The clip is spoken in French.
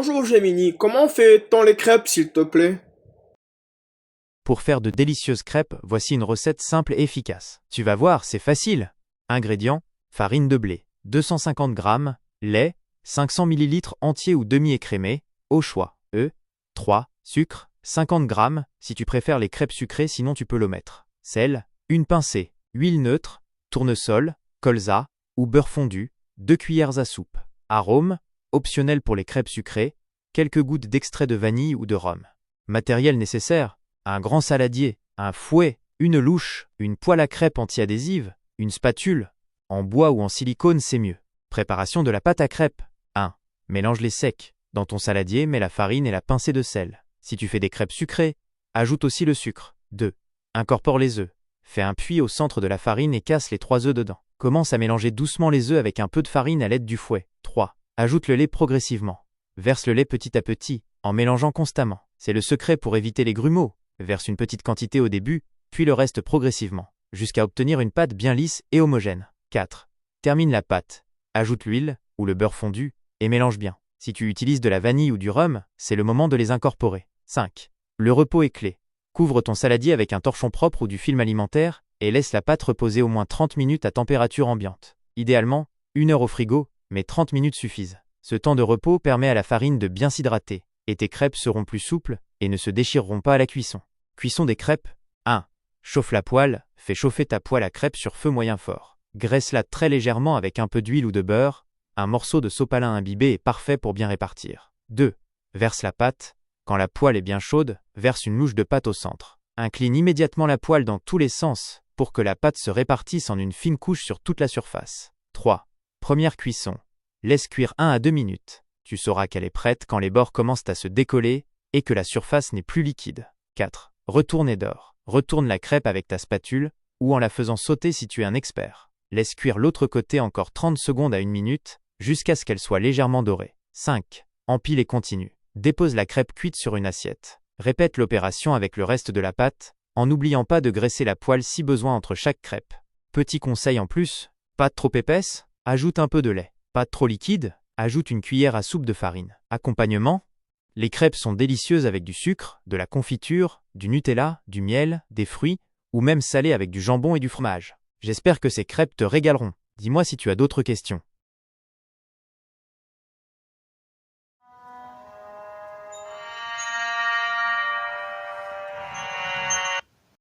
Bonjour Gemini, comment fait-on les crêpes s'il te plaît? Pour faire de délicieuses crêpes, voici une recette simple et efficace. Tu vas voir, c'est facile. Ingrédients: farine de blé, 250 g, lait, 500 ml entier ou demi-écrémé, au choix, œufs, 3, sucre, 50 g, si tu préfères les crêpes sucrées, sinon tu peux l'omettre. Sel, une pincée, huile neutre, tournesol, colza ou beurre fondu, 2 cuillères à soupe. Arôme, optionnel pour les crêpes sucrées, quelques gouttes d'extrait de vanille ou de rhum. Matériel nécessaire: un grand saladier, un fouet, une louche, une poêle à crêpes anti-adhésive, une spatule. En bois ou en silicone, c'est mieux. Préparation de la pâte à crêpes. 1. Mélange-les secs. Dans ton saladier, mets la farine et la pincée de sel. Si tu fais des crêpes sucrées, ajoute aussi le sucre. 2. Incorpore les œufs. Fais un puits au centre de la farine et casse les 3 œufs dedans. Commence à mélanger doucement les œufs avec un peu de farine à l'aide du fouet. 3. Ajoute le lait progressivement. Verse le lait petit à petit, en mélangeant constamment. C'est le secret pour éviter les grumeaux. Verse une petite quantité au début, puis le reste progressivement, jusqu'à obtenir une pâte bien lisse et homogène. 4. Termine la pâte. Ajoute l'huile, ou le beurre fondu, et mélange bien. Si tu utilises de la vanille ou du rhum, c'est le moment de les incorporer. 5. Le repos est clé. Couvre ton saladier avec un torchon propre ou du film alimentaire, et laisse la pâte reposer au moins 30 minutes à température ambiante. Idéalement, 1 heure au frigo, mais 30 minutes suffisent. Ce temps de repos permet à la farine de bien s'hydrater, et tes crêpes seront plus souples et ne se déchireront pas à la cuisson. Cuisson des crêpes. 1. Chauffe la poêle, fais chauffer ta poêle à crêpes sur feu moyen fort. Graisse-la très légèrement avec un peu d'huile ou de beurre. Un morceau de sopalin imbibé est parfait pour bien répartir. 2. Verse la pâte. Quand la poêle est bien chaude, verse une louche de pâte au centre. Incline immédiatement la poêle dans tous les sens pour que la pâte se répartisse en une fine couche sur toute la surface. 3. Première cuisson. Laisse cuire 1 à 2 minutes. Tu sauras qu'elle est prête quand les bords commencent à se décoller et que la surface n'est plus liquide. 4. Retourne et dors. Retourne la crêpe avec ta spatule ou en la faisant sauter si tu es un expert. Laisse cuire l'autre côté encore 30 secondes à 1 minute jusqu'à ce qu'elle soit légèrement dorée. 5. Empile et continue. Dépose la crêpe cuite sur une assiette. Répète l'opération avec le reste de la pâte, en n'oubliant pas de graisser la poêle si besoin entre chaque crêpe. Petit conseil en plus: pâte trop épaisse, ajoute un peu de lait. Pâte trop liquide, ajoute une cuillère à soupe de farine. Accompagnement: les crêpes sont délicieuses avec du sucre, de la confiture, du Nutella, du miel, des fruits, ou même salées avec du jambon et du fromage. J'espère que ces crêpes te régaleront. Dis-moi si tu as d'autres questions.